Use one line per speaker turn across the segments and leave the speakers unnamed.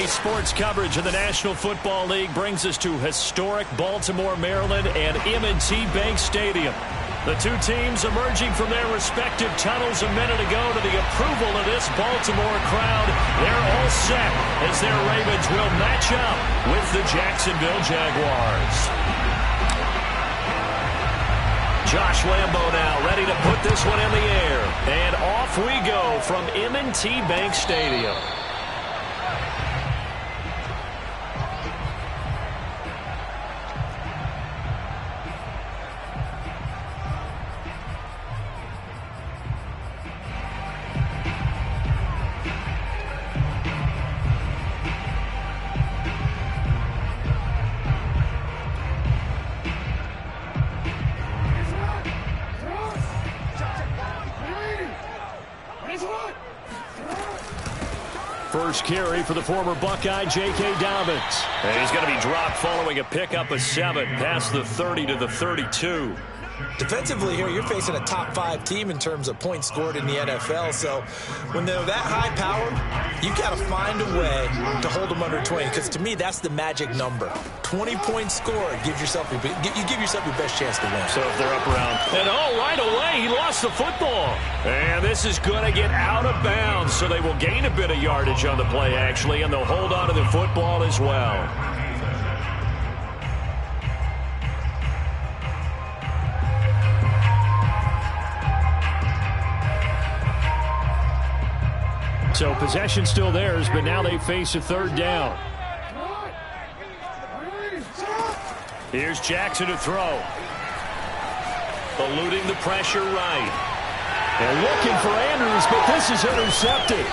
Today's sports coverage of the National Football League brings us to historic Baltimore, Maryland, and M&T Bank Stadium. The two teams emerging from their respective tunnels a minute ago to the approval of this Baltimore crowd. They're all set as their Ravens will match up with the Jacksonville Jaguars. Josh Lambo now ready to put this one in the air. And off we go from M&T Bank Stadium. First carry for the former Buckeye, J.K. Dobbins. And he's going to be dropped following a pickup of 7 past the 30 to the 32.
Defensively here, you're facing a top-5 team in terms of points scored in the NFL. So when they're that high-powered, you've got to find a way to hold them under 20. Because to me, that's the magic number. 20 points scored gives yourself you give yourself your best chance to win.
So if they're up around, and right away he lost the football. And this is going to get out of bounds. So they will gain a bit of yardage on the play actually, and they'll hold on to the football as well. So possession still theirs, but now they face a third down. Here's Jackson to throw. Eluding the pressure right. And looking for Andrews, but this is intercepted.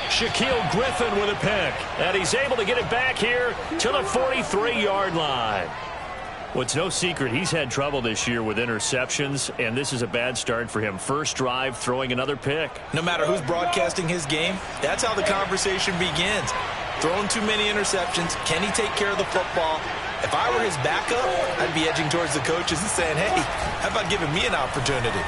Shaquille Griffin with a pick. And he's able to get it back here to the 43-yard line. Well, it's no secret he's had trouble this year with interceptions, and this is a bad start for him. First drive, throwing another pick.
No matter who's broadcasting his game, that's how the conversation begins. Throwing too many interceptions. Can he take care of the football? If I were his backup, I'd be edging towards the coaches and saying, hey, how about giving me an opportunity?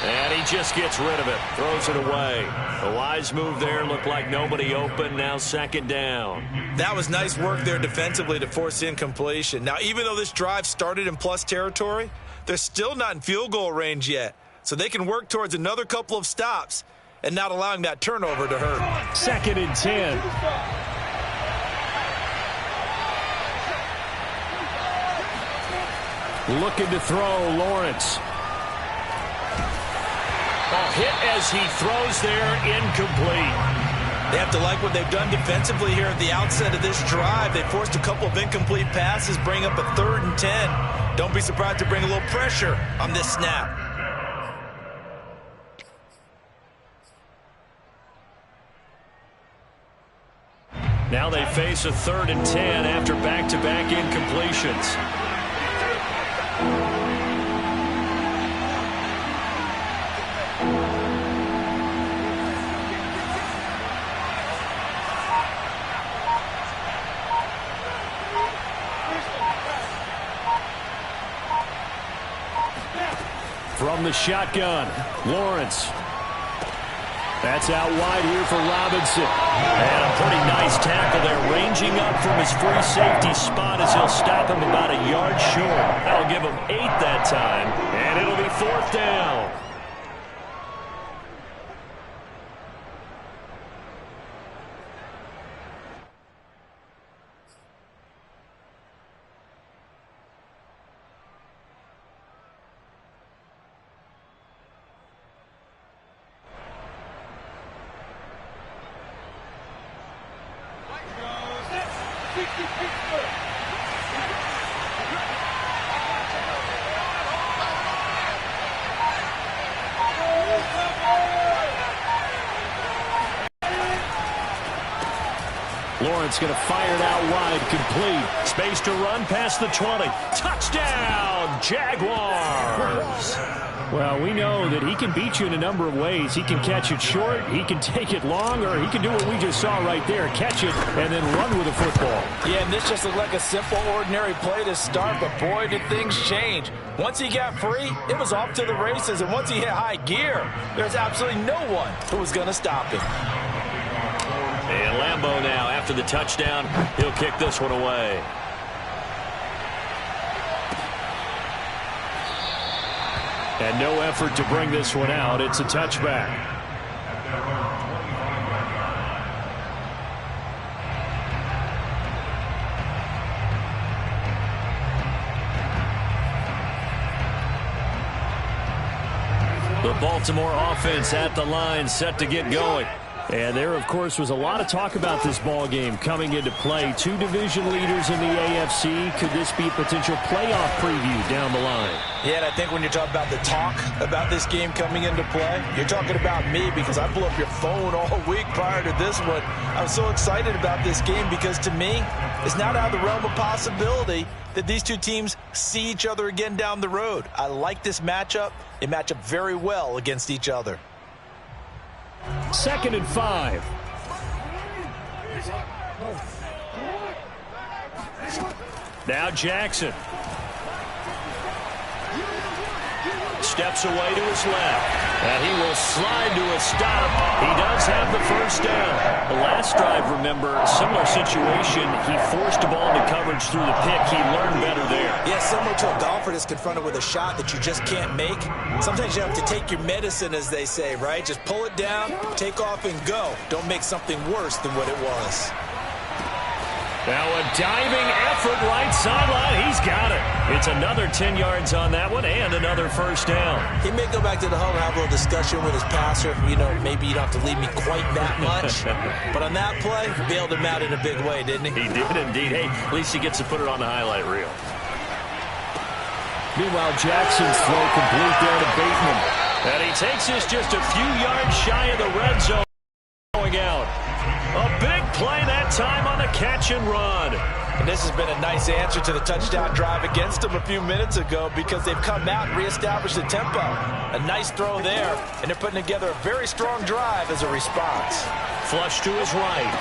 And he just gets rid of it, throws it away. A wise move there, looked like nobody open, now second down.
That was nice work there defensively to force incompletion. Now, even though this drive started in plus territory, they're still not in field goal range yet. So they can work towards another couple of stops and not allowing that turnover to hurt.
Second and 10. Looking to throw, Lawrence. A hit as he throws there, incomplete.
They have to like what they've done defensively here at the outset of this drive. They forced a couple of incomplete passes, bring up a 3rd and 10. Don't be surprised to bring a little pressure on this snap.
Now they face a 3rd and 10 after back-to-back incompletions. From the shotgun, Lawrence. That's out wide here for Robinson. And a pretty nice tackle there, ranging up from his free safety spot as he'll stop him about a yard short. That'll give him 8 that time, and it'll be 4th down. Lawrence going to fire it out wide, complete. Space to run past the 20. Touchdown, Jaguars! Well, we know that he can beat you in a number of ways. He can catch it short, he can take it long, or he can do what we just saw right there, catch it and then run with the football.
Yeah, and this just looked like a simple, ordinary play to start, but boy, did things change. Once he got free, it was off to the races, and once he hit high gear, there's absolutely no one who was going to stop him.
And Lambeau now, after the touchdown, he'll kick this one away. And no effort to bring this one out. It's a touchback. The Baltimore offense at the line, set to get going. And there, of course, was a lot of talk about this ball game coming into play. Two division leaders in the AFC. Could this be a potential playoff preview down the line?
Yeah, and I think when you're talking about the talk about this game coming into play, you're talking about me because I blew up your phone all week prior to this one. I was so excited about this game because, to me, it's not out of the realm of possibility that these two teams see each other again down the road. I like this matchup. They match up very well against each other.
2nd and 5. Now Jackson. Steps away to his left. And he will slide to a stop. He does have the first down. The last drive, remember, similar situation. He forced the ball into coverage through the pick. He learned better there.
Yeah, similar to a golfer that's confronted with a shot that you just can't make. Sometimes you have to take your medicine, as they say, right? Just pull it down, take off, and go. Don't make something worse than what it was.
Now a diving effort right sideline. He's got it. It's another 10 yards on that one and another first down.
He may go back to the huddle and have a little discussion with his passer. You know, maybe you don't have to leave me quite that much. But on that play, he bailed him out in a big way, didn't he?
He did indeed. Hey, at least he gets to put it on the highlight reel. Meanwhile, Jackson's throw complete there to Bateman. And he takes this just a few yards shy of the red zone. Going out. A big play that time on the catch and run.
And this has been a nice answer to the touchdown drive against them a few minutes ago because they've come out and reestablished the tempo. A nice throw there, and they're putting together a very strong drive as a response.
Flush to his right.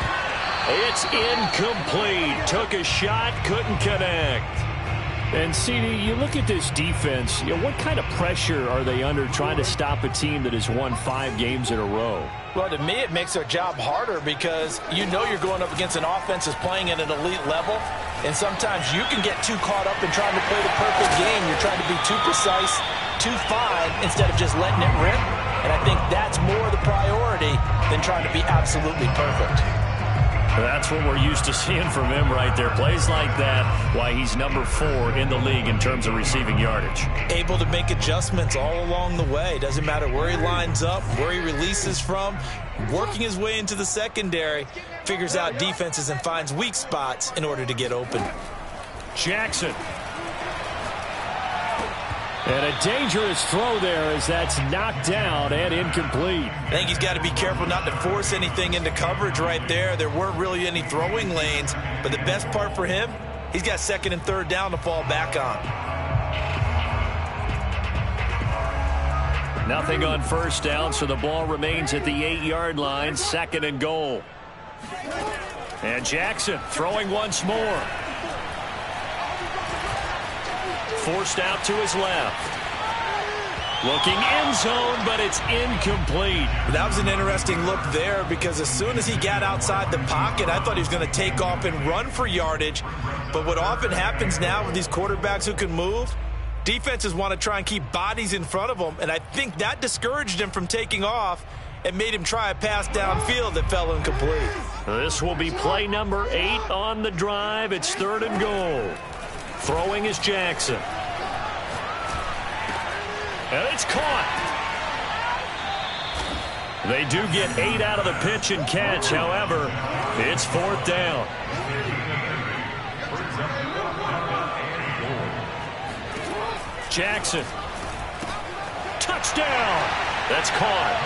It's incomplete. Took a shot, couldn't connect. And, CD, you look at this defense, what kind of pressure are they under trying to stop a team that has won 5 games in a row?
Well, to me, it makes their job harder because you know you're going up against an offense that's playing at an elite level, and sometimes you can get too caught up in trying to play the perfect game. You're trying to be too precise, too fine, instead of just letting it rip. And I think that's more the priority than trying to be absolutely perfect.
That's what we're used to seeing from him right there. Plays like that, why he's number 4 in the league in terms of receiving yardage.
Able to make adjustments all along the way. Doesn't matter where he lines up, where he releases from. Working his way into the secondary, figures out defenses and finds weak spots in order to get open.
Jackson. And a dangerous throw there as that's knocked down and incomplete.
I think he's got to be careful not to force anything into coverage right there. There weren't really any throwing lanes, but the best part for him, he's got 2nd and 3rd down to fall back on.
Nothing on first down, so the ball remains at the 8-yard line, 2nd and goal. And Jackson throwing once more. Forced out to his left. Looking end zone, but it's incomplete.
That was an interesting look there because as soon as he got outside the pocket, I thought he was going to take off and run for yardage. But what often happens now with these quarterbacks who can move, defenses want to try and keep bodies in front of them, and I think that discouraged him from taking off and made him try a pass downfield that fell incomplete.
This will be play number 8 on the drive. It's 3rd and goal. Throwing is Jackson. And it's caught. They do get 8 out of the pitch and catch. However, it's 4th down. Jackson. Touchdown. That's caught.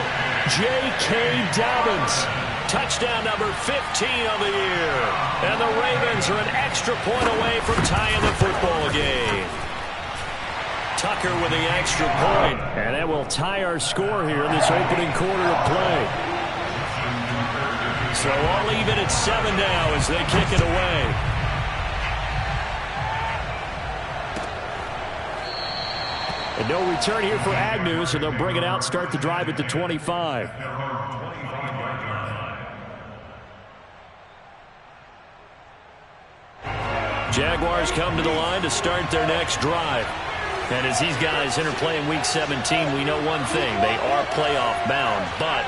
J.K. Dobbins. Touchdown number 15 of the year. And the Ravens are an extra point away from tying the football game. Tucker with the extra point. And that will tie our score here in this opening quarter of play. So all even at 7 now as they kick it away. And no return here for Agnew, so they'll bring it out, start the drive at the 25. Jaguars come to the line to start their next drive. And as these guys interplay in Week 17, we know one thing. They are playoff bound, but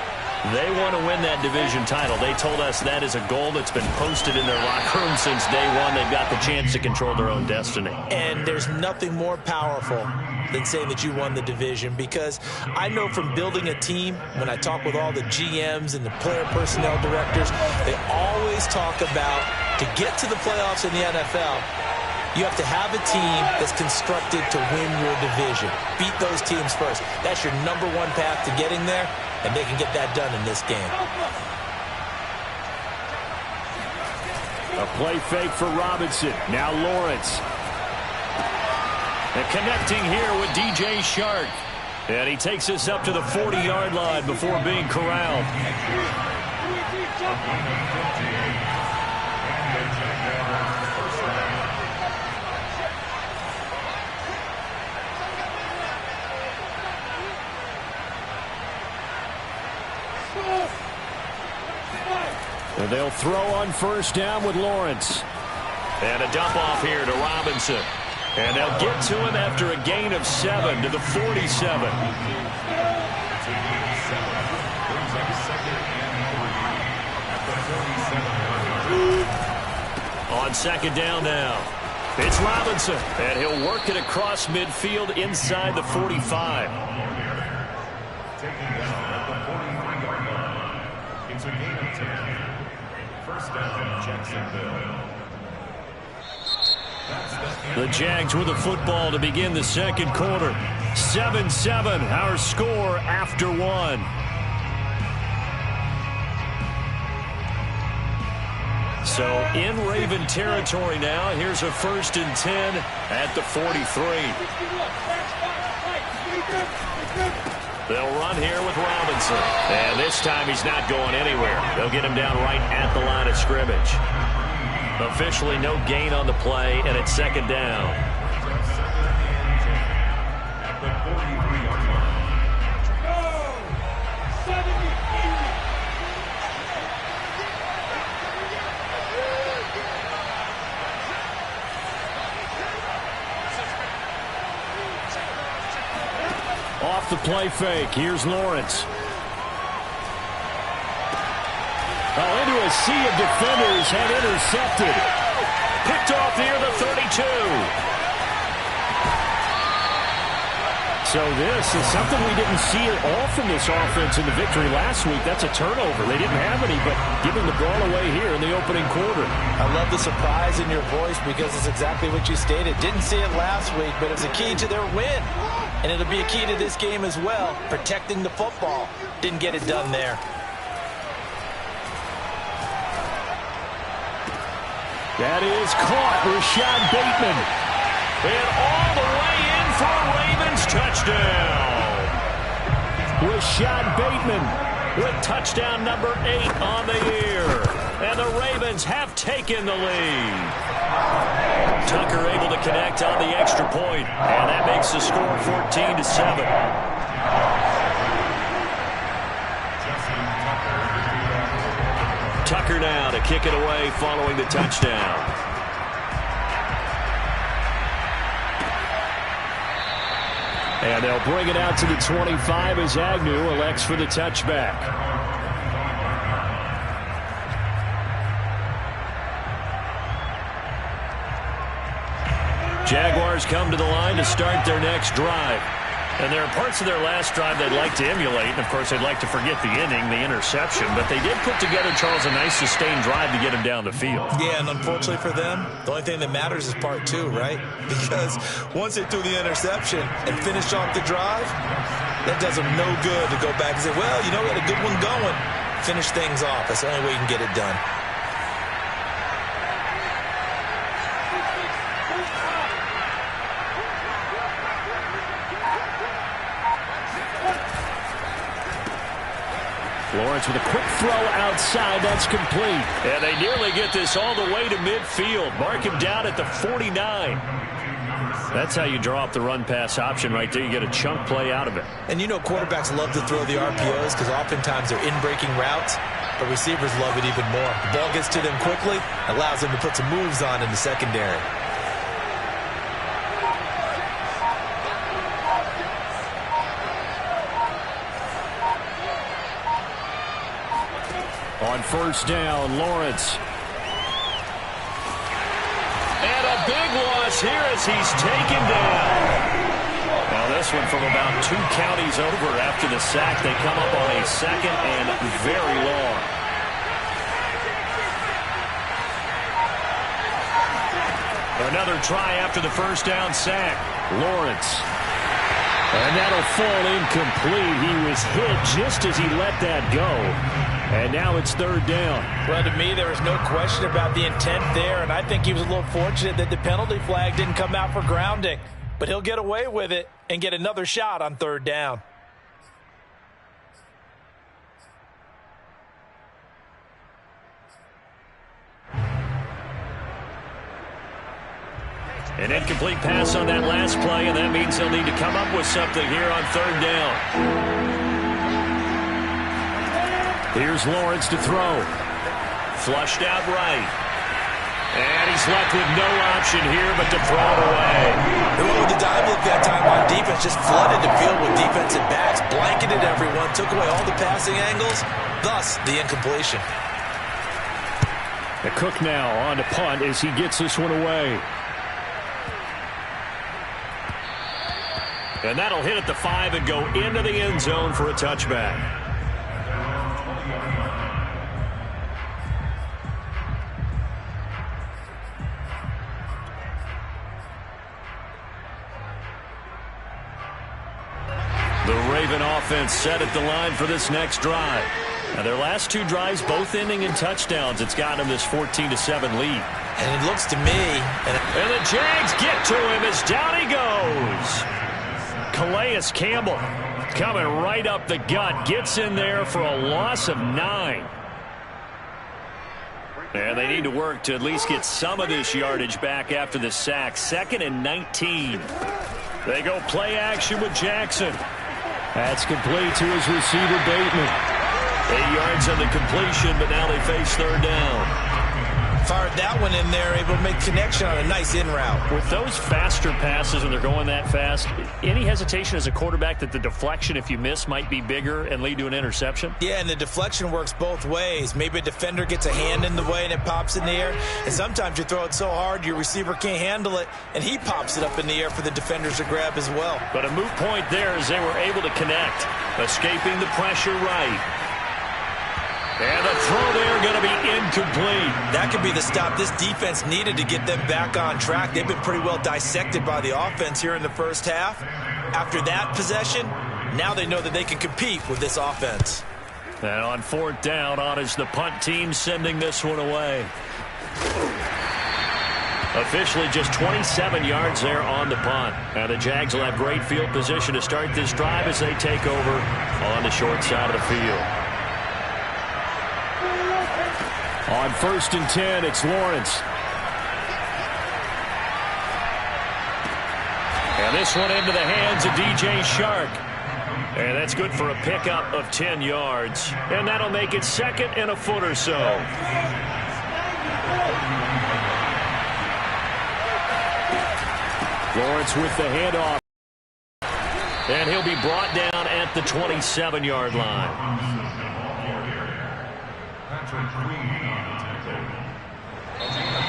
they want to win that division title. They told us that is a goal that's been posted in their locker room since day one. They've got the chance to control their own destiny. And there's nothing more powerful than saying that you won the division, because I know from building a team, when I talk with all the GMs and the player personnel directors, they always talk about, to get to the playoffs in the NFL, you have to have a team that's constructed to win your division. Beat those teams first. That's your #1 path to getting there, and they can get that done in this game. A play fake for Robinson. Now Lawrence. And connecting here with DJ Shark. And he takes us up to the 40-yard line before being corralled. And they'll throw on first down with Lawrence. And a dump off here to Robinson. And they'll get to him after a gain of 7 to the 47. On second down now, it's Robinson. And he'll work it across midfield inside the 45. It's a gain of 10. First down, Jacksonville. The Jags with the football to begin the second quarter. 7-7, our score after 1. So in Raven territory now. Here's a 1st and 10 at the 43. They'll run here with Robinson. And this time he's not going anywhere. They'll get him down right at the line of scrimmage. Officially no gain on the play, and it's second down. Off the play fake, here's Lawrence. Oh, into a sea of defenders and intercepted. Picked off near the 32. So this is something we didn't see at all from this offense in the victory last week. That's a turnover. They didn't have any, but giving the ball away here in the opening quarter. I love the surprise in your voice, because it's exactly what you stated. Didn't see it last week, but it's a key to their win. And it'll be a key to this game as well, protecting the football. Didn't get it done there. That is caught. Rashad Bateman. And all the way in for a Ravens touchdown. Rashad Bateman with touchdown number 8 on the year. And the Ravens have taken the lead. Tucker able to connect on the extra point. And that makes the score 14-7. Tucker now to kick it away following the touchdown. And they'll bring it out to the 25 as Agnew elects for the touchback. Jaguars come to the line to start their next drive. And there are parts of their last drive they'd like to emulate. And, of course, they'd like to forget the inning, the interception. But they did put together, Charles, a nice sustained drive to get him down the field. Yeah, and unfortunately for them, the only thing that matters is part 2, right? Because once they threw the interception and finished off the drive, that does them no good to go back and say, well, you know, we had a good one going. Finish things off. That's the only way you can get it done. Lawrence with a quick throw outside. That's complete. And they nearly get this all the way to midfield. Mark him down at the 49. That's how you draw up the run-pass option right there. You get a chunk play out of it.
And you know quarterbacks love to throw the RPOs because oftentimes they're in-breaking routes, but receivers love it even more. The ball gets to them quickly, allows them to put some moves on in the secondary.
On first down, Lawrence. And a big loss here as he's taken down. Now this one from about 2 counties over after the sack. They come up on a second and very long. Another try after the first down sack. Lawrence. And that'll fall incomplete. He was hit just as he let that go. And now it's third down.
Well, to me, there was no question about the intent there, and I think he was a little fortunate that the penalty flag didn't come out for grounding. But he'll get away with it and get another shot on third down.
An incomplete pass on that last play, and that means they'll need to come up with something here on third down. Here's Lawrence to throw. Flushed out right. And he's left with no option here but to throw it away.
They went with the dive look that time on defense, just flooded the field with defensive backs, blanketed everyone, took away all the passing angles, thus the incompletion.
The Cook now on to punt as he gets this one away. And that'll hit at the 5 and go into the end zone for a touchback. The Raven offense set at the line for this next drive. Now their last 2 drives both ending in touchdowns. It's got them this 14-7 lead.
And it looks to me...
And the Jags get to him as down he goes. Calais Campbell coming right up the gut. Gets in there for a loss of 9. And they need to work to at least get some of this yardage back after the sack. 2nd and 19. They go play action with Jackson. That's complete to his receiver, Bateman. 8 yards on the completion, but now they face third down.
Fired that one in there, able to make connection on a nice in route.
With those faster passes when they're going that fast, any hesitation as a quarterback that the deflection, if you miss, might be bigger and lead to an interception?
Yeah, and the deflection works both ways. Maybe a defender gets a hand in the way and it pops in the air. And sometimes you throw it so hard your receiver can't handle it, and he pops it up in the air for the defenders to grab as well.
But a moot point there as they were able to connect, escaping the pressure right. And the throw there going to be incomplete.
That could be the stop this defense needed to get them back on track. They've been pretty well dissected by the offense here in the first half. After that possession, now they know that they can compete with this offense.
And on fourth down, on is the punt team sending this one away. Officially just 27 yards there on the punt. And the Jags will have great field position to start this drive as they take over on the short side of the field. On 1st and 10, it's Lawrence. And this one into the hands of DJ Shark. And that's good for a pickup of 10 yards. And that'll make it 2nd and a foot or so. Lawrence with the handoff. And he'll be brought down at the 27-yard line.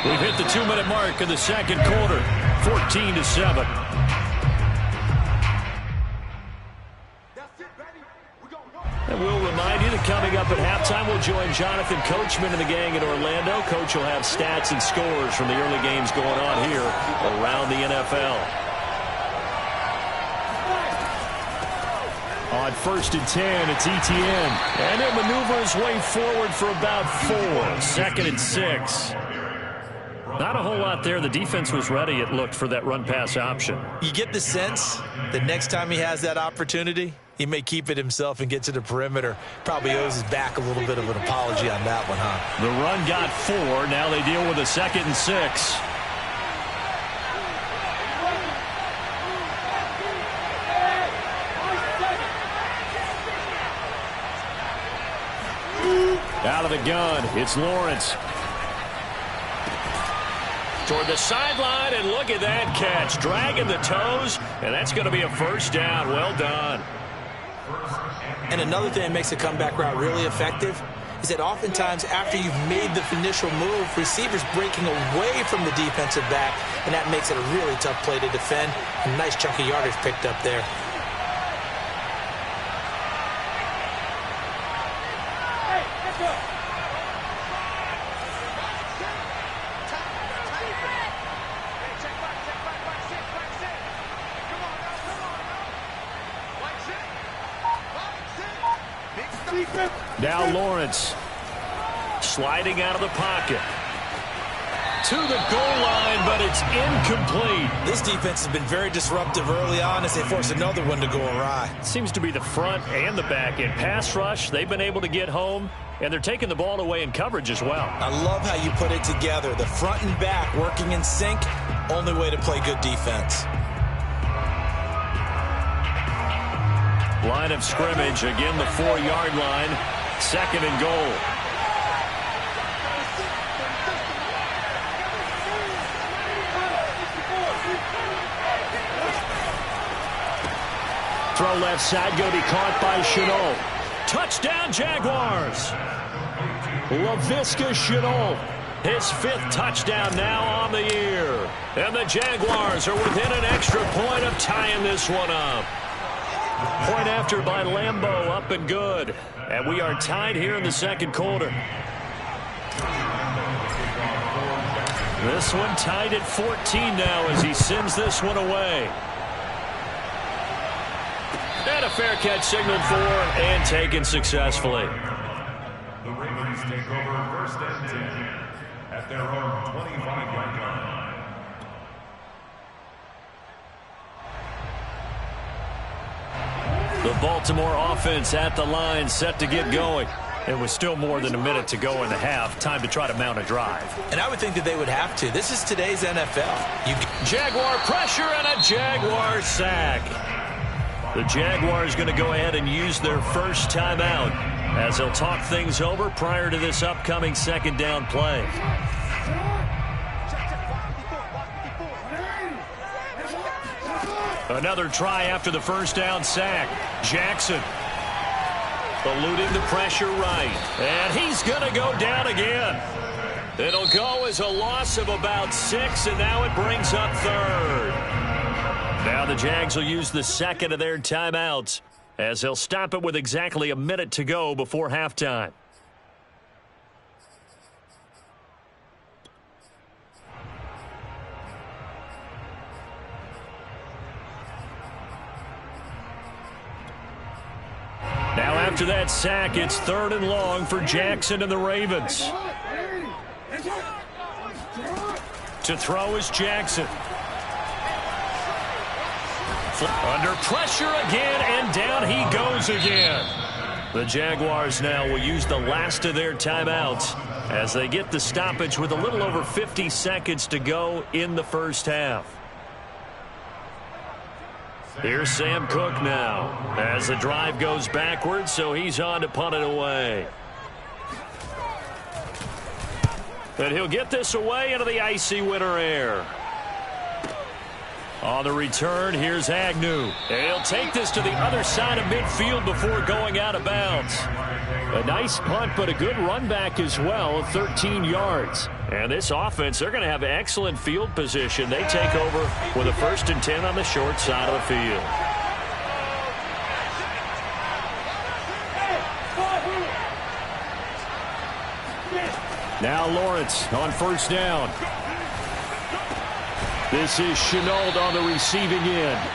We've hit the 2-minute mark in the second quarter, 14-7. And we'll remind you that coming up at halftime, we'll join Jonathan Coachman and the gang in Orlando. Coach will have stats and scores from the early games going on here around the NFL. On 1st and 10, it's Etienne. And he'll maneuver his way forward for about 4. 2nd and 6. Not a whole lot there. The defense was ready, it looked, for that run-pass option.
You get the sense that next time he has that opportunity, He may keep it himself and get to the perimeter. Probably owes his back a little bit of an apology on that one, huh?
The run got 4. Now they deal with a 2nd and 6. Out of the gun, it's Lawrence. Toward the sideline, and look at that catch. Dragging the toes, and that's going to be a first down. Well done.
And another thing that makes a comeback route really effective is that oftentimes after you've made the initial move, receivers breaking away from the defensive back, and that makes it a really tough play to defend. A nice chunk of yardage picked up there.
Now Lawrence sliding out of the pocket to the goal line, but it's incomplete.
This defense has been very disruptive early on as they force another one to go awry.
Seems to be the front and the back end. Pass rush, they've been able to get home, and they're taking the ball away in coverage as well.
I love how you put it together. The front and back working in sync, only way to play good defense.
Line of scrimmage, again the 4-yard line, 2nd and goal. Throw left side, going to be caught by Chenault. Touchdown Jaguars. Laviska Chenault, his 5th touchdown now on the year. And the Jaguars are within an extra point of tying this one up. Point after by Lambeau, up and good. And we are tied here in the 2nd quarter. This one tied at 14 now as he sends this one away. And a fair catch signaled for and taken successfully.
The Ravens take over 1st and 10 at their own 25-yard line.
The Baltimore offense at the line, set to get going. It was still more than a minute to go in the half. Time to try to mount a drive.
And I would think that they would have to. This is today's NFL.
Jaguar pressure and a Jaguar sack. The Jaguars going to go ahead and use their first timeout as they'll talk things over prior to this upcoming 2nd down play. Another try after the first down sack. Jackson eluding the pressure right. And he's going to go down again. It'll go as a loss of about 6, and now it brings up 3rd. Now the Jags will use the 2nd of their timeouts as they'll stop it with exactly a minute to go before halftime. Now after that sack, it's 3rd and long for Jackson and the Ravens. To throw is Jackson. Under pressure again, and down he goes again. The Jaguars now will use the last of their timeouts as they get the stoppage with a little over 50 seconds to go in the first half. Here's Sam Cook now as the drive goes backwards, so he's on to punt it away. And he'll get this away into the icy winter air. On the return, here's Agnew. And he'll take this to the other side of midfield before going out of bounds. A nice punt, but a good run back as well, 13 yards. And this offense, they're going to have excellent field position. They take over with a 1st and 10 on the short side of the field. Now Lawrence on 1st down. This is Chenault on the receiving end.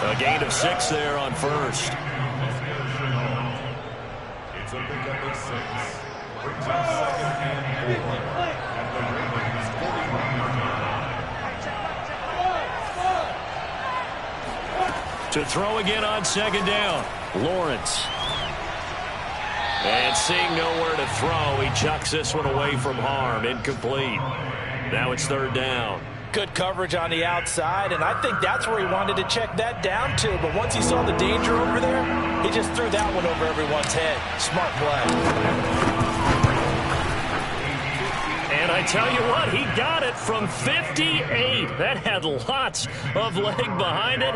A gain of 6 there on 1st.
It's a pickup of 6. Brings up 2nd and 4 at the Ravens 41-yard
To throw again on second down. Lawrence. And seeing nowhere to throw, he chucks this one away from harm. Incomplete. Now it's third down.
Good coverage on the outside, and I think that's where he wanted to check that down to. But once he saw the danger over there, he just threw that one over everyone's head. Smart play.
And I tell you what, he got it from 58. That had lots of leg behind it.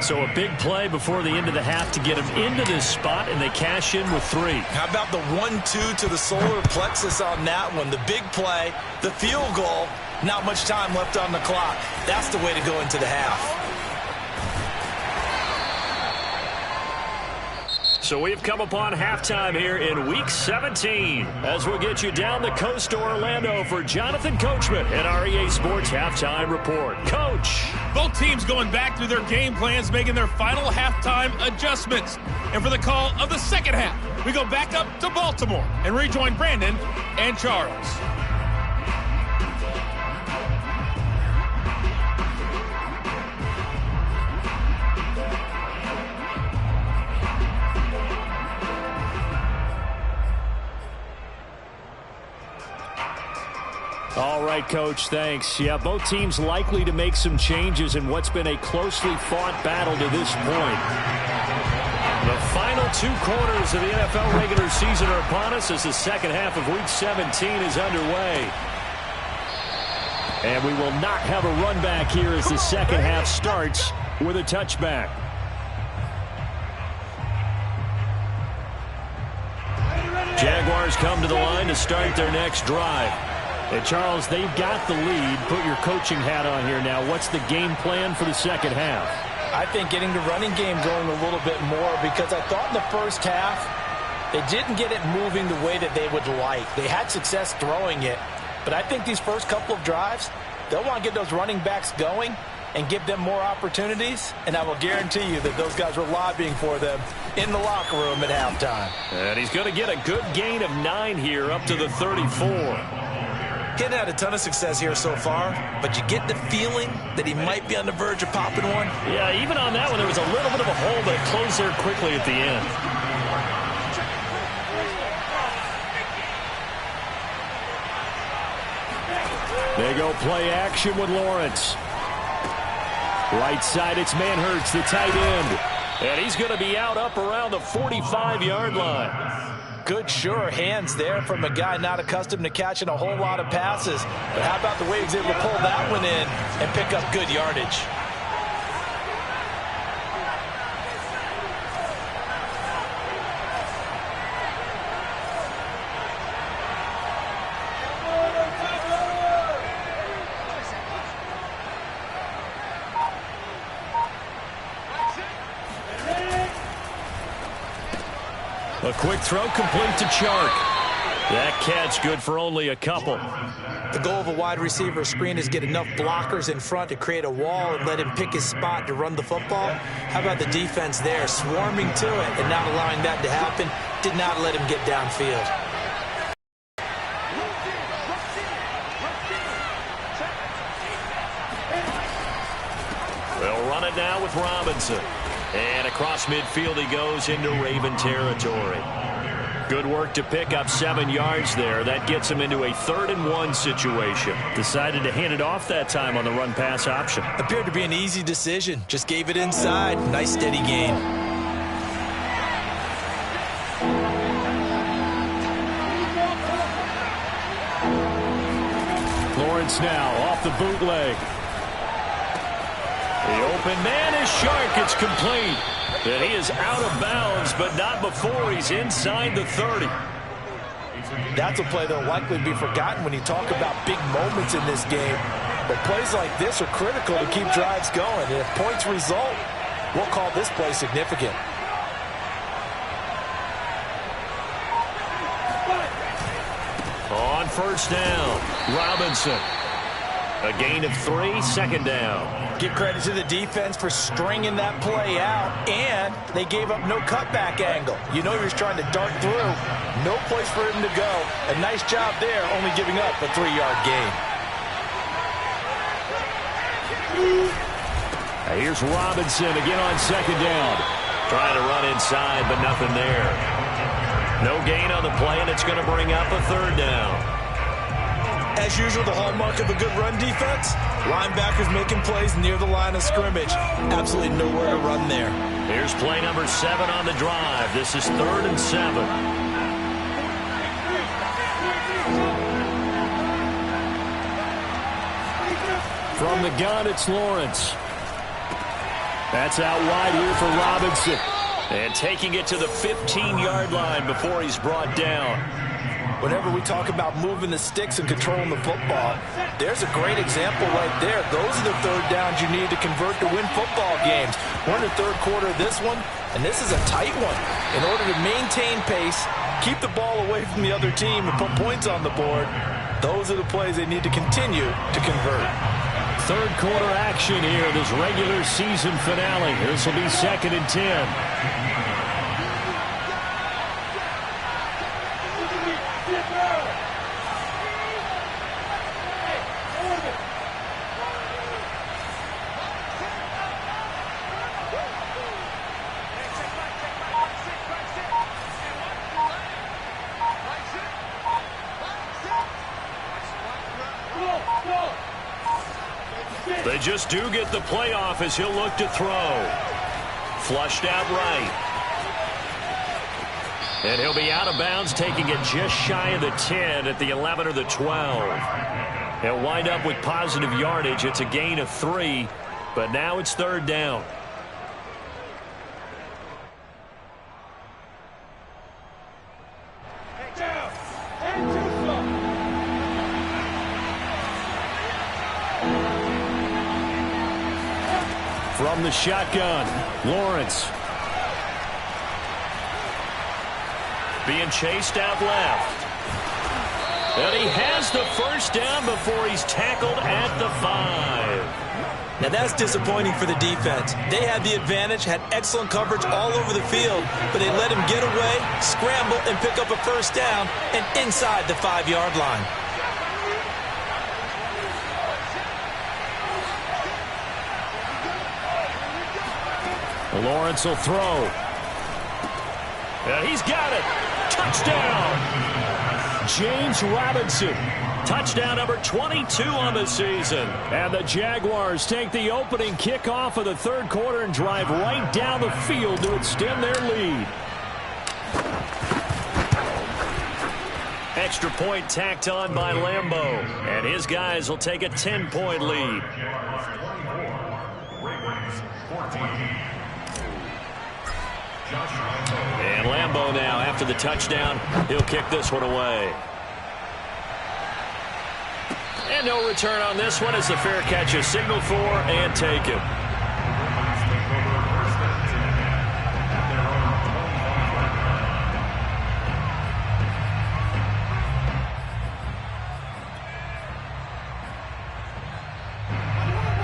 So a big play before the end of the half to get him into this spot, and they cash in with 3.
How about the 1-2 to the solar plexus on that one? The big play, the field goal, not much time left on the clock. That's the way to go into the half.
So we've come upon halftime here in Week 17 as we'll get you down the coast to Orlando for Jonathan Coachman at our EA Sports Halftime Report. Coach.
Both teams going back through their game plans, making their final halftime adjustments. And for the call of the second half, we go back up to Baltimore and rejoin Brandon and Charles.
All right, Coach, thanks. Yeah, both teams likely to make some changes in what's been a closely fought battle to this point. The final 2 quarters of the NFL regular season are upon us as the second half of Week 17 is underway. And we will not have a run back here as the second half starts with a touchback. Jaguars come to the line to start their next drive. And Charles, they've got the lead. Put your coaching hat on here now. What's the game plan for the second half?
I think getting the running game going a little bit more, because I thought in the first half they didn't get it moving the way that they would like. They had success throwing it, but I think these first couple of drives, they'll want to get those running backs going and give them more opportunities, and I will guarantee you that those guys were lobbying for them in the locker room at halftime.
And he's going to get a good gain of 9 here up to the 34.
Getting had a ton of success here so far, but you get the feeling that he might be on the verge of popping one.
Yeah, even on that one, there was a little bit of a hole, but it closed there quickly at the end. They go play action with Lawrence. Right side, it's Manhurts, the tight end. And he's going to be out up around the 45-yard line.
Good, sure hands there from a guy not accustomed to catching a whole lot of passes. But how about the way he was able to pull that one in and pick up good yardage?
A quick throw complete to Chark. That catch good for only a couple.
The goal of a wide receiver screen is get enough blockers in front to create a wall and let him pick his spot to run the football. How about the defense there, swarming to it and not allowing that to happen? Did not let him get downfield.
They'll run it now with Robinson. And across midfield he goes into Raven territory. Good work to pick up 7 yards there. That gets him into a 3rd-and-1 situation. Decided to hand it off that time on the run-pass option.
Appeared to be an easy decision. Just gave it inside. Nice steady gain.
Lawrence now off the bootleg. The open man is Shark. It's complete. And he is out of bounds, but not before he's inside the 30.
That's a play that will likely be forgotten when you talk about big moments in this game. But plays like this are critical to keep drives going. And if points result, we'll call this play significant.
On first down, Robinson. A gain of 3, 2nd down.
Give credit to the defense for stringing that play out, and they gave up no cutback angle. You know you're trying to dart through. No place for him to go. A nice job there, only giving up a 3-yard gain.
Here's Robinson again on second down. Trying to run inside, but nothing there. No gain on the play, and it's going to bring up a third down.
As usual, the hallmark of a good run defense, linebackers making plays near the line of scrimmage. Absolutely nowhere to run there.
Here's play number 7 on the drive. This is 3rd and 7. From the gun, it's Lawrence. That's out wide here for Robinson. And taking it to the 15-yard line before he's brought down.
Whenever we talk about moving the sticks and controlling the football, there's a great example right there. Those are the third downs you need to convert to win football games. We're in the third quarter of this one, and this is a tight one. In order to maintain pace, keep the ball away from the other team, and put points on the board, those are the plays they need to continue to convert.
Third quarter action here, this regular season finale. This will be 2nd and 10. They just do get the playoff as he'll look to throw. Flushed out right. And he'll be out of bounds, taking it just shy of the 10 at the 11 or the 12. He'll wind up with positive yardage. It's a gain of 3, but now it's 3rd down. From the shotgun, Lawrence. Being chased out left. And he has the first down before he's tackled at the 5.
Now that's disappointing for the defense. They had the advantage, had excellent coverage all over the field, but they let him get away, scramble, and pick up a first down, and inside the 5-yard line.
Lawrence will throw. And he's got it. Touchdown. James Robinson. Touchdown number 22 on the season. And the Jaguars take the opening kickoff of the third quarter and drive right down the field to extend their lead. Extra point tacked on by Lambeau. And his guys will take a 10-point lead. And Lambeau now, after the touchdown, he'll kick this one away. And no return on this one as the fair catch is signaled for and taken.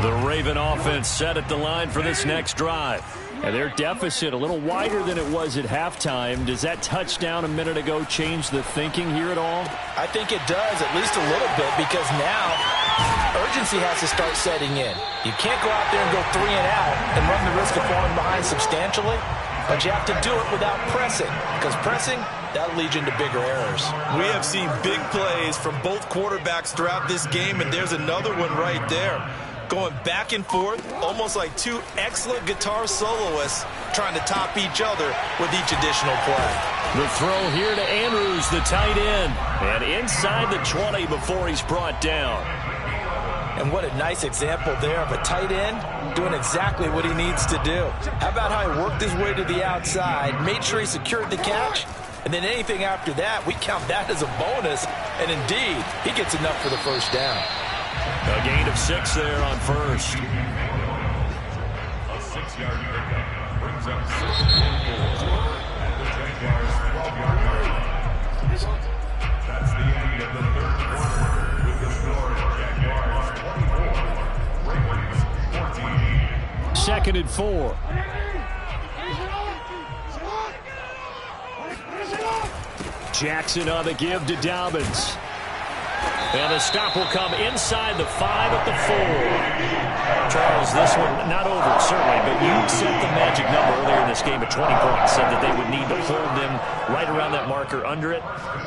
The Raven offense set at the line for this next drive. And their deficit a little wider than it was at halftime. Does that touchdown a minute ago change the thinking here at all?
I think it does, at least a little bit, because now urgency has to start setting in. You can't go out there and go 3 and out and run the risk of falling behind substantially, but you have to do it without pressing, because pressing, that'll lead you into bigger errors.
We have seen big plays from both quarterbacks throughout this game, and there's another one right there. Going back and forth, almost like two excellent guitar soloists trying to top each other with each additional play.
The throw here to Andrews, the tight end. And inside the 20 before he's brought down.
And what a nice example there of a tight end doing exactly what he needs to do. How about how he worked his way to the outside, made sure he secured the catch, and then anything after that, we count that as a bonus. And indeed, he gets enough for the first down.
A gain of 6 there on first.
A 6-yard pickup brings up 6th and 4 at the Jaguars' 12-yard line. That's the end of the third quarter with the score Jaguars 24, Ravens 14.
2nd and 4. Jackson on the give to Dobbins. And the stop will come inside the 5 at the 4. Charles, this one not over, certainly, but you set the magic number earlier in this game at 20 points. Said that they would need to hold them right around that marker under it.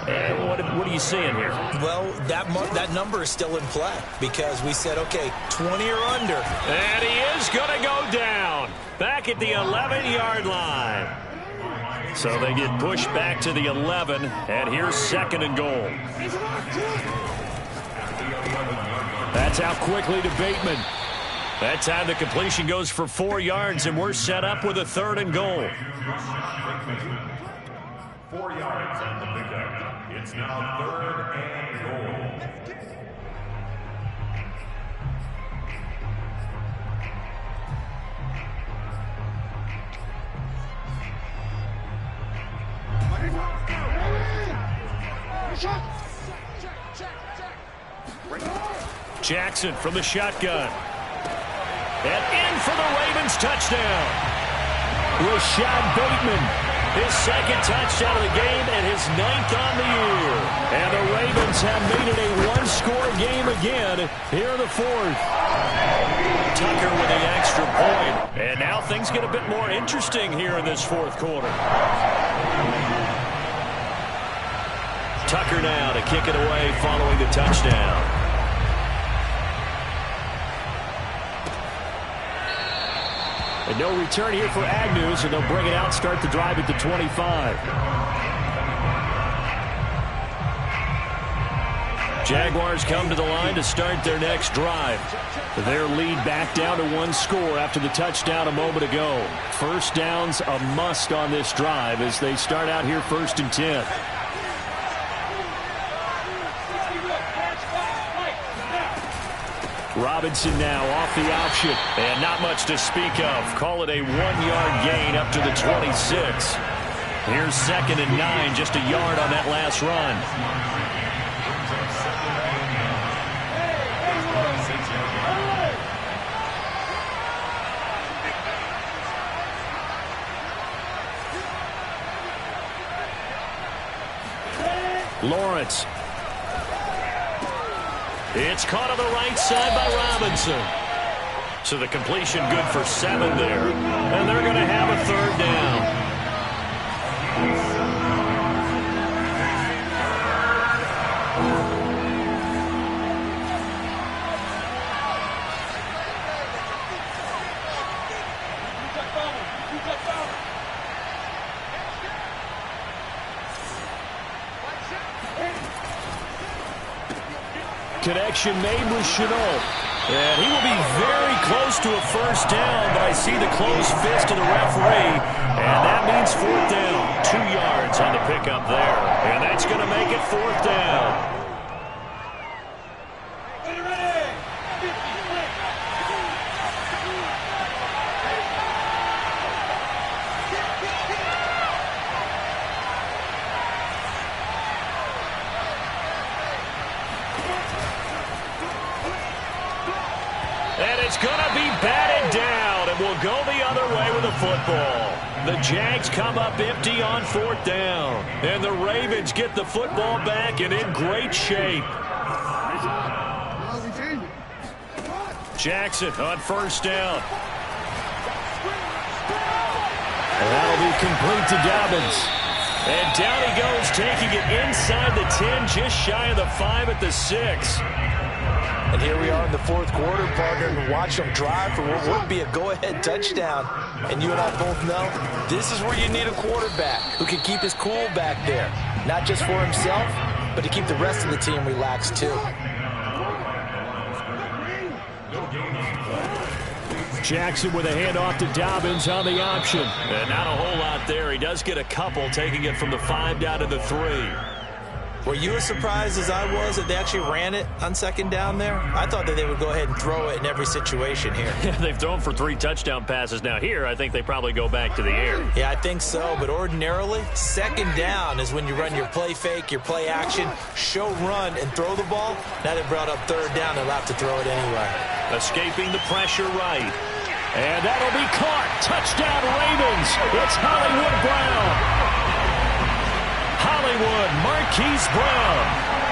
And what are you seeing here? Well, that number is still in play because we said, okay, 20 or under. And he is going to go down back at the 11-yard line. So they get pushed back to the 11, and here's 2nd and goal. That's out quickly to Bateman. That time the completion goes for 4 yards, and we're set up with a 3rd and goal.
4 yards on the pickup. It's now 3rd and goal.
Jackson from the shotgun. And in for the Ravens touchdown. Rashad Bateman, his 2nd touchdown of the game and his 9th on the year. And the Ravens have made it a one-score game again here in the 4th. Tucker with the extra point. And now things get a bit more interesting here in this 4th quarter. Tucker now to kick it away following the touchdown. And no return here for Agnew, so they'll bring it out, start the drive at the 25. Jaguars come to the line to start their next drive. Their lead back down to 1 score after the touchdown a moment ago. First down's a must on this drive as they start out here 1st and 10. Robinson now off the option, and not much to speak of. Call it a 1-yard gain up to the 26. Here's 2nd and 9, just a yard on that last run. Lawrence. It's caught on the right side by Robinson. So the completion good for 7 there. And they're going to have a 3rd down. Connection made with Chenault. And he will be very close to a 1st down, but I see the closed fist of the referee. And that means 4th down. 2 yards on the pickup there. And that's going to make it 4th down. It's going to be batted down, and we'll go the other way with the football. The Jags come up empty on 4th down, and the Ravens get the football back and in great shape. Jackson on 1st down. And that'll be complete to Dobbins. And down he goes, taking it inside the 10, just shy of the 5 at the 6.
And here we are in the 4th quarter, partner, and watch them drive for what would be a go-ahead touchdown. And you and I both know this is where you need a quarterback who can keep his cool back there. Not just for himself, but to keep the rest of the team relaxed, too.
Jackson with a handoff to Dobbins on the option. And not a whole lot there. He does get a couple, taking it from the 5 down to the 3.
Were you as surprised as I was that they actually ran it on 2nd down there? I thought that they would go ahead and throw it in every situation here.
Yeah, they've thrown for 3 touchdown passes. Now here, I think they probably go back to the air.
Yeah, I think so. But ordinarily, 2nd down is when you run your play fake, your play action, show run, and throw the ball. Now they brought up 3rd down. They'll have to throw it anyway.
Escaping the pressure right. And that'll be caught. Touchdown Ravens. It's Hollywood Brown. Hollywood, Marquise Brown.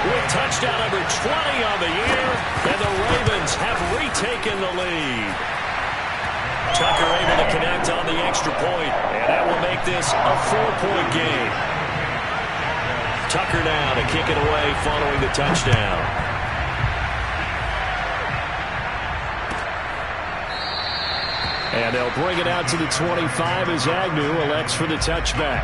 with touchdown number 20 on the year, and the Ravens have retaken the lead. Tucker able to connect on the extra point, and that will make this a 4-point game. Tucker now to kick it away following the touchdown. And they'll bring it out to the 25 as Agnew elects for the touchback.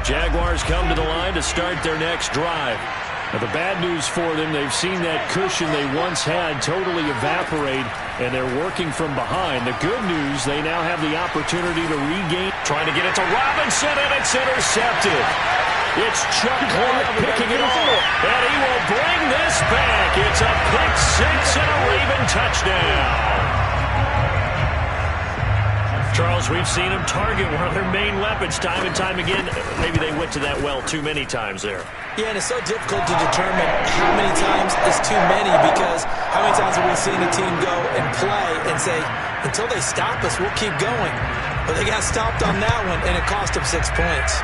Jaguars come to the line to start their next drive. Now, the bad news for them, they've seen that cushion they once had totally evaporate, and they're working from behind. The good news, they now have the opportunity to regain. Trying to get it to Robinson, and it's intercepted. It's Chuck Clark picking it off, and he will bring this back. It's a pick six and a Raven touchdown. Charles, we've seen him target one of their main weapons time and time again. Maybe they went to that well too many times there.
Yeah, and it's so difficult to determine how many times is too many, because how many times have we seen a team go and play and say, until they stop us, we'll keep going. But they got stopped on that one, and it cost them 6 points.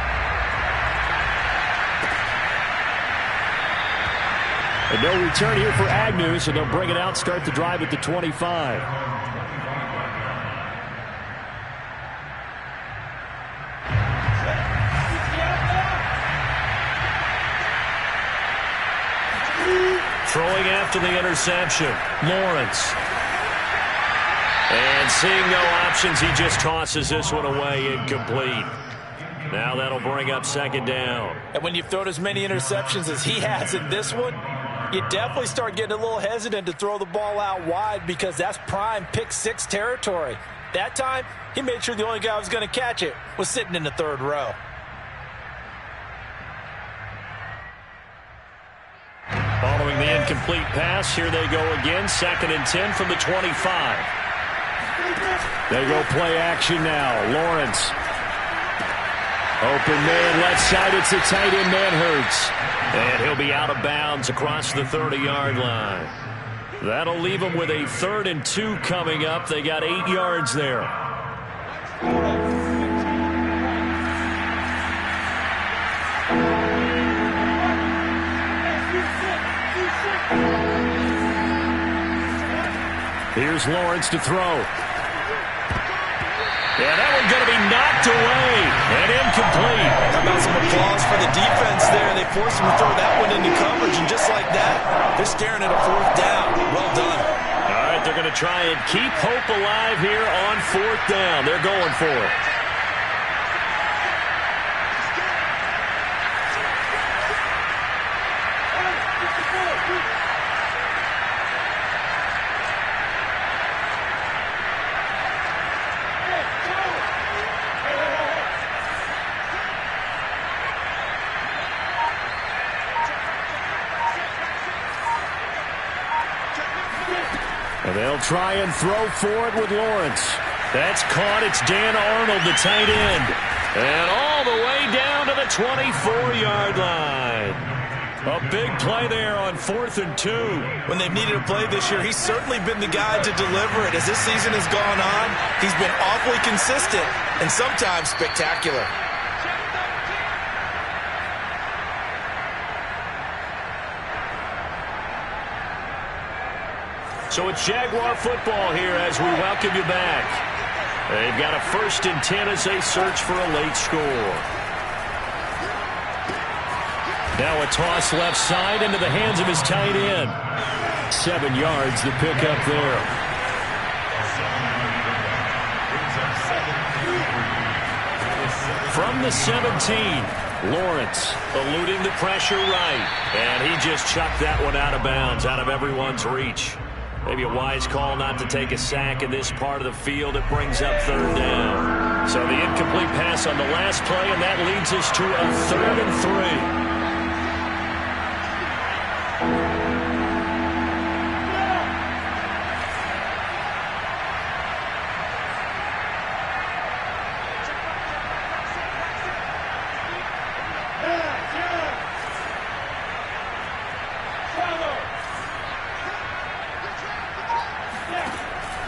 And no return here for Agnew, so they'll bring it out, start the drive at the 25. Throwing after the interception, Lawrence. And seeing no options, he just tosses this one away, incomplete. Now that'll bring up second down.
And when you've thrown as many interceptions as he has in this one, you definitely start getting a little hesitant to throw the ball out wide, because that's prime pick six territory. That time, he made sure the only guy who was going to catch it was sitting in the third row.
Following the incomplete pass, here they go again. 2nd and 10 from the 25. They go play action now. Lawrence. Open man, left side. It's a tight end, Manhertz. And he'll be out of bounds across the 30-yard line. That'll leave them with a 3rd and 2 coming up. They got 8 yards there. Here's Lawrence to throw. Yeah, that one's going to be knocked away and incomplete.
How about some applause for the defense there? They forced him to throw that one into coverage, and just like that, they're staring at a 4th down. Well done.
All right, they're going to try and keep hope alive here on 4th down. They're going for it. And they'll try and throw for it with Lawrence. That's caught. It's Dan Arnold, the tight end. And all the way down to the 24-yard line. A big play there on 4th and 2.
When they've needed a play this year, he's certainly been the guy to deliver it. As this season has gone on, he's been awfully consistent and sometimes spectacular.
So it's Jaguar football here as we welcome you back. They've got a 1st and 10 as they search for a late score. Now a toss left side into the hands of his tight end. 7 yards the pickup there. From the 17, Lawrence eluding the pressure right. And he just chucked that one out of bounds, out of everyone's reach. Maybe a wise call not to take a sack in this part of the field. It brings up 3rd down. So the incomplete pass on the last play, and that leads us to a 3rd and 3.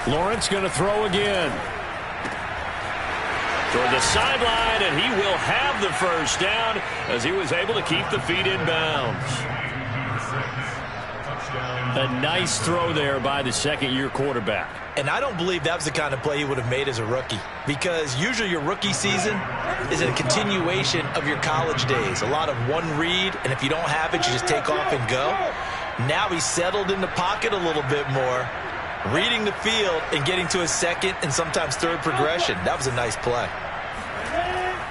Lawrence going to throw again. Toward the sideline, and he will have the first down as he was able to keep the feet in bounds. A nice throw there by the second-year quarterback.
And I don't believe that was the kind of play he would have made as a rookie, because usually your rookie season is a continuation of your college days. A lot of one read, and if you don't have it, you just take off and go. Now he's settled in the pocket a little bit more, reading the field and getting to his second and sometimes third progression. That was a nice play.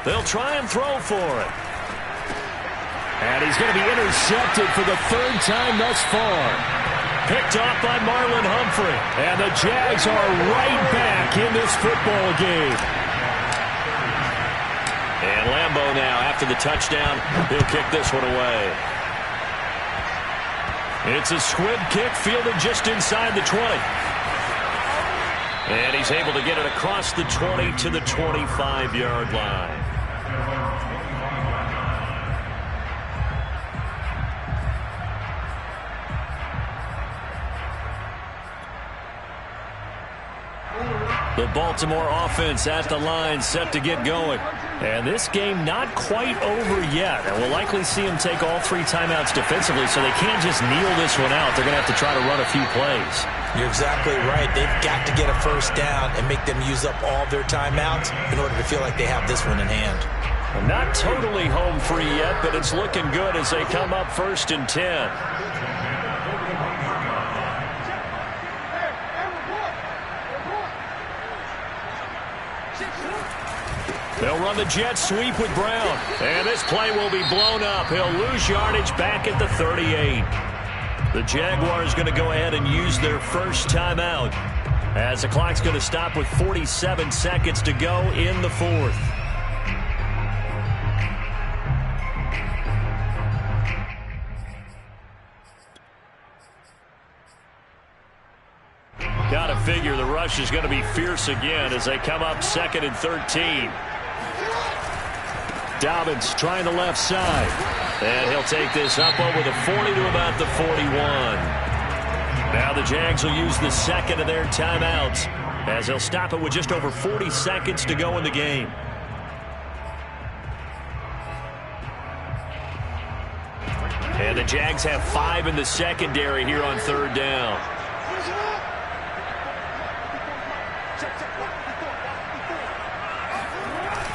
They'll try and throw for it. And he's going to be intercepted for the third time thus far. Picked off by Marlon Humphrey. And the Jags are right back in this football game. And Lambeau now, after the touchdown, he'll kick this one away. It's a squib kick fielded just inside the 20. And he's able to get it across the 20 to the 25-yard line. The Baltimore offense at the line, set to get going. And this game not quite over yet. And we'll likely see them take all three timeouts defensively, so they can't just kneel this one out. They're going to have to try to run a few plays.
You're exactly right. They've got to get a first down and make them use up all their timeouts in order to feel like they have this one in hand.
Well, not totally home free yet, but it's looking good as they come up 1st and 10. They'll run the jet sweep with Brown. And this play will be blown up. He'll lose yardage back at the 38. The Jaguars going to go ahead and use their first timeout as the clock's going to stop with 47 seconds to go in the fourth. Got to figure the rush is going to be fierce again as they come up 2nd and 13. Dobbins trying the left side. And he'll take this up over the 40 to about the 41. Now the Jags will use the second of their timeouts as they'll stop it with just over 40 seconds to go in the game. And the Jags have 5 in the secondary here on 3rd down.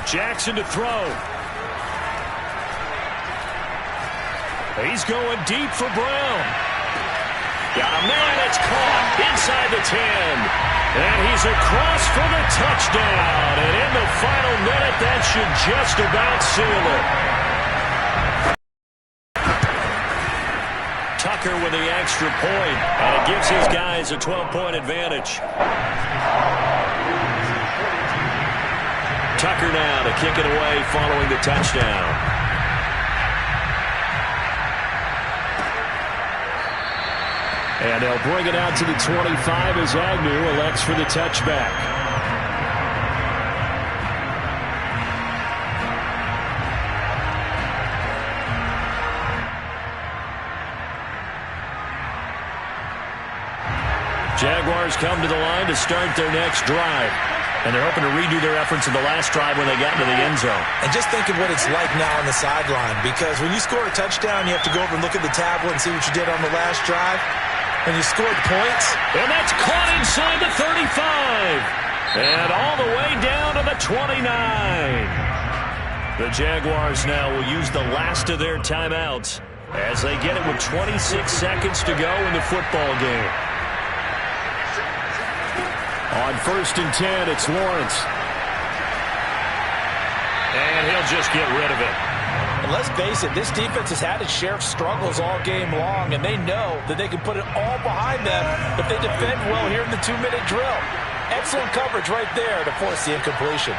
Jackson to throw. He's going deep for Brown. Got a man that's caught inside the 10. And he's across for the touchdown. And in the final minute, that should just about seal it. Tucker with the extra point. And it gives his guys a 12-point advantage. Tucker now to kick it away following the touchdown. And they'll bring it out to the 25 as Agnew elects for the touchback. Jaguars come to the line to start their next drive. And they're hoping to redo their efforts in the last drive when they got into the end zone.
And just think of what it's like now on the sideline, because when you score a touchdown, you have to go over and look at the tablet and see what you did on the last drive. And you scored points.
And that's caught inside the 35. And all the way down to the 29. The Jaguars now will use the last of their timeouts as they get it with 26 seconds to go in the football game. On 1st and 10, it's Lawrence. And he'll just get rid of it.
And let's face it, this defense has had its share of struggles all game long, and they know that they can put it all behind them if they defend well here in the 2-minute drill. Excellent coverage right there to force the incompletion.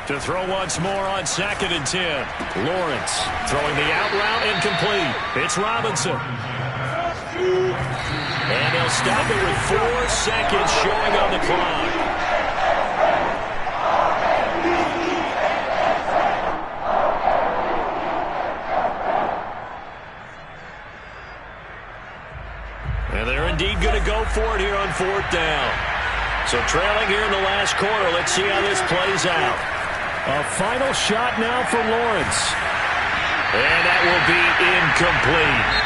To throw once more on 2nd and 10. Lawrence throwing the out route incomplete. It's Robinson. And they'll stop it with 4 seconds showing on the clock. And they're indeed going to go for it here on 4th down. So trailing here in the last quarter. Let's see how this plays out. A final shot now for Lawrence. And that will be incomplete.